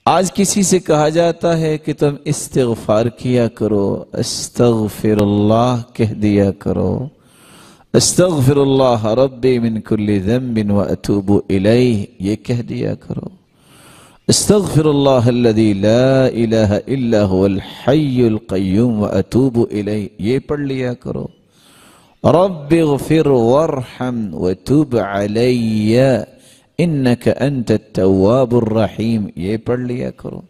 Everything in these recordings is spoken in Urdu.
آج کسی سے کہا جاتا ہے کہ تم استغفار کیا کرو، استغفر اللہ کہہ دیا کرو، استغفر اللہ ربی من کل ذنب واتوب الیہ یہ کہہ دیا کرو، استغفر اللہ الذی لا الہ الا هو الحی القیوم واتوب الیہ یہ پڑھ لیا کرو، رب اغفر وارحم وتوب علی انک انت التواب الرحیم یہ پڑھ لیا کرو،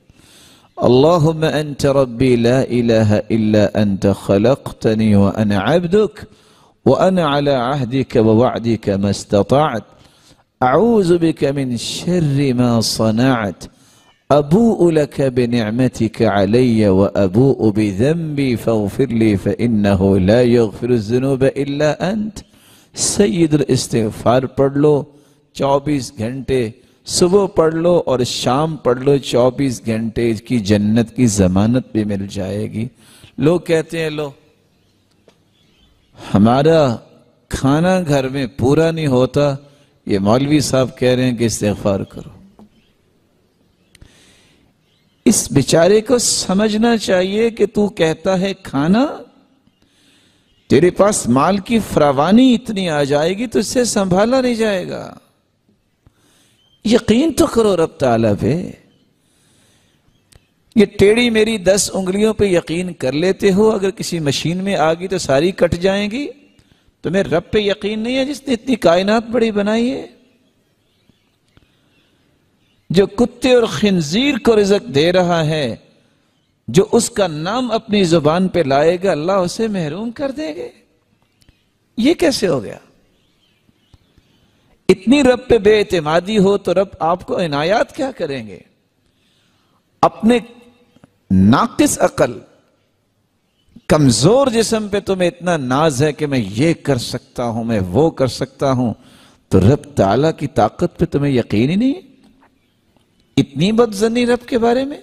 اللہم انت ربی لا الہ الا انت خلقتنی وانا عبدک وانا على عهدك ووعدك ما استطعت اعوذ بك من شر ما صنعت ابوء لك بنعمتك علي وابوء بذنبي فاغفر لي فانه لا يغفر الذنوب الا انت۔ سید الاستغفار پڑھ لو 24 گھنٹے، صبح پڑھ لو اور شام پڑھ لو، 24 گھنٹے کی جنت کی ضمانت بھی مل جائے گی۔ لوگ کہتے ہیں لو ہمارا کھانا گھر میں پورا نہیں ہوتا، یہ مولوی صاحب کہہ رہے ہیں کہ استغفار کرو۔ اس بیچارے کو سمجھنا چاہیے کہ تو کہتا ہے کھانا، تیرے پاس مال کی فراوانی اتنی آ جائے گی تو اس سے سنبھالا نہیں جائے گا۔ یقین تو کرو رب تعالیٰ پہ۔ یہ ٹیڑھی میری 10 انگلیوں پہ یقین کر لیتے ہو، اگر کسی مشین میں آ گئی تو ساری کٹ جائیں گی۔ تمہیں رب پہ یقین نہیں ہے جس نے اتنی کائنات بڑی بنائی ہے، جو کتے اور خنزیر کو رزق دے رہا ہے، جو اس کا نام اپنی زبان پہ لائے گا اللہ اسے محروم کر دے گے؟ یہ کیسے ہو گیا؟ اتنی رب پہ بے اعتمادی ہو تو رب آپ کو عنایات کیا کریں گے؟ اپنے ناقص عقل، کمزور جسم پہ تمہیں اتنا ناز ہے کہ میں یہ کر سکتا ہوں، میں وہ کر سکتا ہوں، تو رب تعالیٰ کی طاقت پہ تمہیں یقین ہی نہیں ہے؟ اتنی بدظنی رب کے بارے میں؟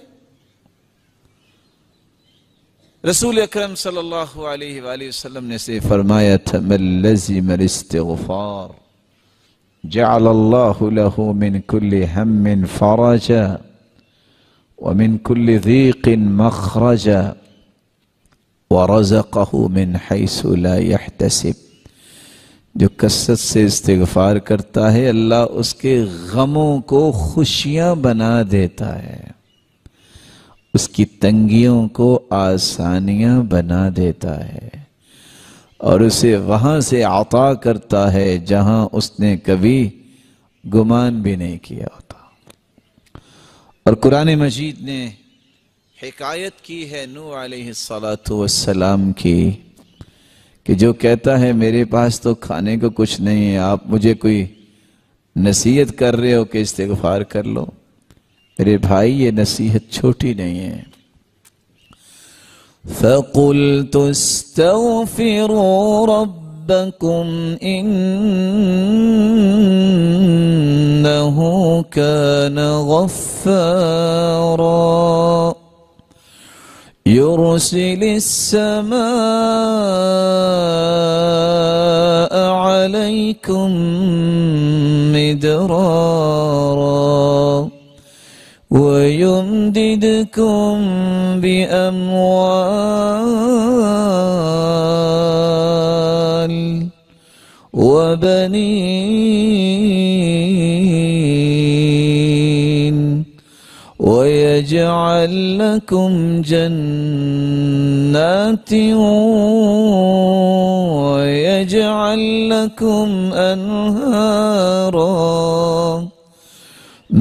رسول اکرم صلی اللہ علیہ وآلہ وسلم نے سے فرمایا تھا من لزم الاستغفار جعل اللہ له من كل هم فرجا ومن كل ضيق مخرجا ورزقه من حيث لا يحتسب۔ جو کثرت سے استغفار کرتا ہے اللہ اس کے غموں کو خوشیاں بنا دیتا ہے، اس کی تنگیوں کو آسانیاں بنا دیتا ہے، اور اسے وہاں سے عطا کرتا ہے جہاں اس نے کبھی گمان بھی نہیں کیا ہوتا۔ اور قرآن مجید نے حکایت کی ہے نوح علیہ السلام کی کہ جو کہتا ہے میرے پاس تو کھانے کو کچھ نہیں ہے، آپ مجھے کوئی نصیحت کر رہے ہو کہ استغفار کر لو۔ میرے بھائی یہ نصیحت چھوٹی نہیں ہے۔ فَقُلْتُ اسْتَغْفِرُوا رَبَّكُمْ إِنَّهُ كَانَ غَفَّارًا يُرْسِلِ السَّمَاءَ عَلَيْكُمْ مِدْرَارًا وَيُمْدِدْكُمْ بِأَمْوَالٍ وَبَنِينَ وَيَجْعَلْ لَكُمْ جَنَّاتٍ وَيَجْعَلْ لَكُمْ أَنْهَارًا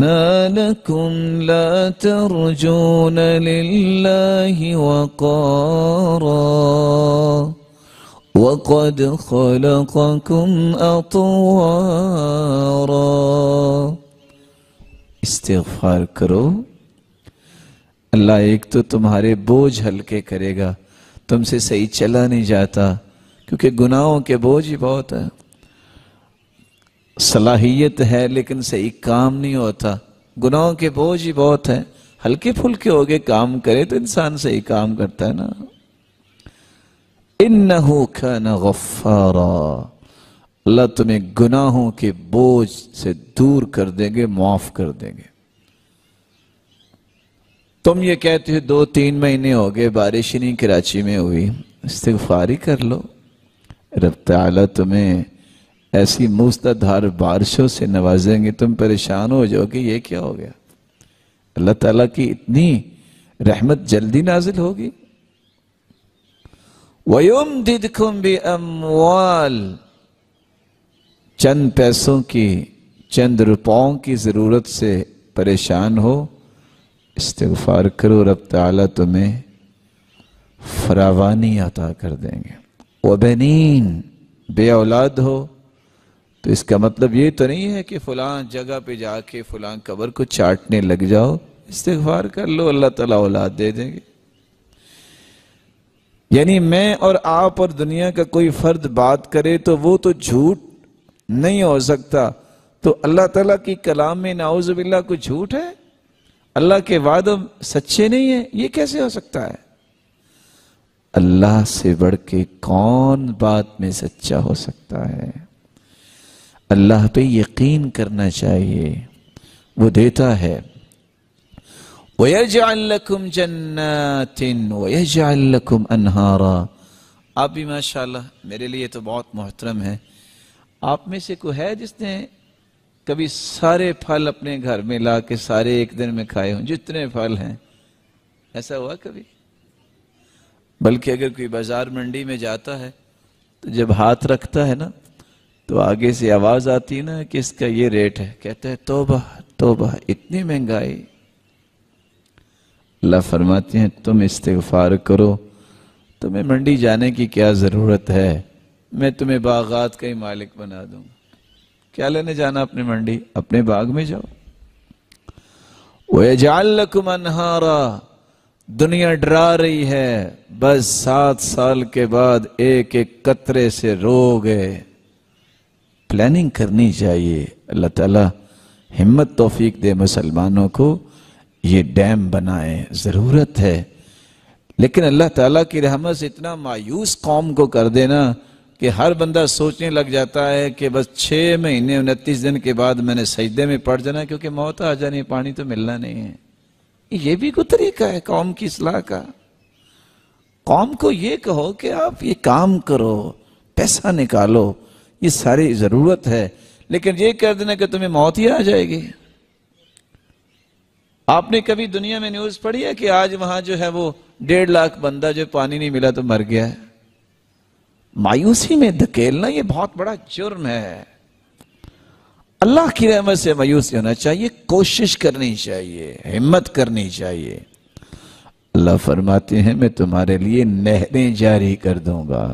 ما لكم لا ترجون لله وقارا وقد خلقكم أطوارا۔ استغفار کرو، اللہ ایک تو تمہارے بوجھ ہلکے کرے گا، تم سے صحیح چلا نہیں جاتا کیونکہ گناہوں کے بوجھ ہی بہت ہے، صلاحیت ہے لیکن صحیح کام نہیں ہوتا، گناہوں کے بوجھ ہی بہت ہے، ہلکے پھلکے ہو گئے کام کرے تو انسان صحیح کام کرتا ہے نا۔ انہو کان غفارا، اللہ تمہیں گناہوں کے بوجھ سے دور کر دیں گے، معاف کر دیں گے۔ تم یہ کہتے ہو 2-3 مہینے ہو گئے بارش ہی نہیں کراچی میں ہوئی، استغفار ہی کر لو، رب تعالیٰ تمہیں ایسی موسلادھار بارشوں سے نوازیں گے، تم پریشان ہو جاؤ کہ یہ کیا ہو گیا۔ اللہ تعالیٰ کی اتنی رحمت جلدی نازل ہوگی۔ وَيُمْدِدْكُمْ بِأَمْوَالٍ، چند پیسوں کی، چند روپوں کی ضرورت سے پریشان ہو، استغفار کرو، رب تعالیٰ تمہیں فراوانی عطا کر دیں گے۔ وَبَنِينَ، بے اولاد ہو تو اس کا مطلب یہ تو نہیں ہے کہ فلاں جگہ پہ جا کے فلاں قبر کو چاٹنے لگ جاؤ، استغفار کر لو، اللہ تعالیٰ اولاد دے دیں گے۔ یعنی میں اور آپ اور دنیا کا کوئی فرد بات کرے تو وہ تو جھوٹ نہیں ہو سکتا، تو اللہ تعالیٰ کی کلام میں نعوذ باللہ کوئی جھوٹ ہے؟ اللہ کے وعدے سچے نہیں ہیں؟ یہ کیسے ہو سکتا ہے؟ اللہ سے بڑھ کے کون بات میں سچا ہو سکتا ہے؟ اللہ پہ یقین کرنا چاہیے، وہ دیتا ہے۔ وَيَجْعَلْ لَكُمْ جَنَّاتٍ وَيَجْعَلْ لَكُمْ أَنْهَارًا۔ آپ بھی ماشاءاللہ میرے لیے تو بہت محترم ہے، آپ میں سے کوئی ہے جس نے کبھی سارے پھل اپنے گھر میں لا کے سارے ایک دن میں کھائے ہوں؟ جتنے پھل ہیں، ایسا ہوا کبھی؟ بلکہ اگر کوئی بازار منڈی میں جاتا ہے تو جب ہاتھ رکھتا ہے نا تو آگے سے آواز آتی ہے نا کہ اس کا یہ ریٹ ہے، کہتا ہے توبہ توبہ، اتنی مہنگائی۔ اللہ فرماتے ہیں تم استغفار کرو، تمہیں منڈی جانے کی کیا ضرورت ہے، میں تمہیں باغات کا ہی مالک بنا دوں گا، کیا لینے جانا اپنے منڈی، اپنے باغ میں جاؤ۔ وَيَجْعَلْ لَكُمْ أَنْهَارًا، دنیا ڈرا رہی ہے، بس 7 سال کے بعد ایک ایک قطرے سے رو گئے۔ پلاننگ کرنی چاہیے، اللہ تعالیٰ ہمت توفیق دے مسلمانوں کو، یہ ڈیم بنائیں، ضرورت ہے۔ لیکن اللہ تعالیٰ کی رحمت سے اتنا مایوس قوم کو کر دینا کہ ہر بندہ سوچنے لگ جاتا ہے کہ بس 6 مہینے 29 دن کے بعد میں نے سجدے میں پڑ جانا کیونکہ موت آ جانی، پانی تو ملنا نہیں ہے۔ یہ بھی کوئی طریقہ ہے قوم کی اصلاح کا؟ قوم کو یہ کہو کہ آپ یہ کام کرو، پیسہ نکالو، یہ ساری ضرورت ہے، لیکن یہ کر دینا کہ تمہیں موت ہی آ جائے گی۔ آپ نے کبھی دنیا میں نیوز پڑھی ہے کہ آج وہاں جو ہے وہ 1.5 لاکھ بندہ جو پانی نہیں ملا تو مر گیا ہے؟ مایوسی میں دھکیلنا یہ بہت بڑا جرم ہے۔ اللہ کی رحمت سے مایوس ہونا چاہیے، کوشش کرنی چاہیے، ہمت کرنی چاہیے۔ اللہ فرماتے ہیں میں تمہارے لیے نہریں جاری کر دوں گا،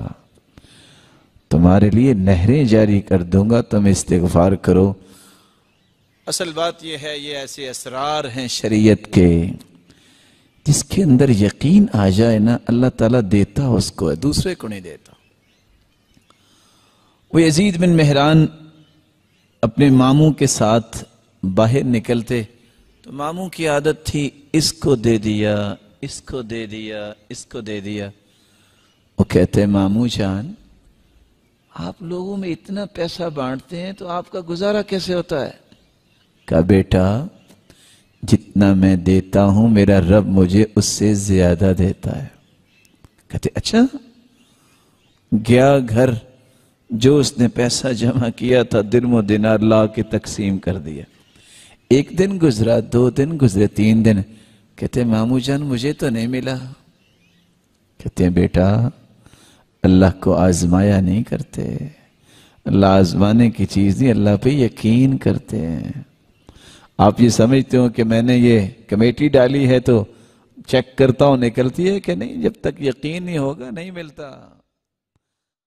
تمہارے لیے نہریں جاری کر دوں گا، تم استغفار کرو۔ اصل بات یہ ہے، یہ ایسے اسرار ہیں شریعت کے، جس کے اندر یقین آ جائے نا اللہ تعالیٰ دیتا اس کو ہے، دوسرے کو نہیں دیتا۔ وہ یزید بن مہران اپنے ماموں کے ساتھ باہر نکلتے تو ماموں کی عادت تھی اس کو دے دیا، اس کو دے دیا، اس کو دے دیا۔ وہ کہتے ماموں جان آپ لوگوں میں اتنا پیسہ بانٹتے ہیں تو آپ کا گزارا کیسے ہوتا ہے؟ کہا بیٹا جتنا میں دیتا ہوں میرا رب مجھے اس سے زیادہ دیتا ہے۔ کہتے اچھا؟ گیا گھر، جو اس نے پیسہ جمع کیا تھا درم و دینار لا کے تقسیم کر دیا۔ 1 دن گزرا، 2 دن گزرے، 3 دن، کہتے ماموں جان مجھے تو نہیں ملا۔ کہتے ہیں بیٹا اللہ کو آزمایا نہیں کرتے، اللہ آزمانے کی چیز نہیں، اللہ پہ یقین کرتے ہیں۔ آپ یہ سمجھتے ہو کہ میں نے یہ کمیٹی ڈالی ہے تو چیک کرتا ہوں نکلتی ہے کہ نہیں، جب تک یقین نہیں ہوگا نہیں ملتا۔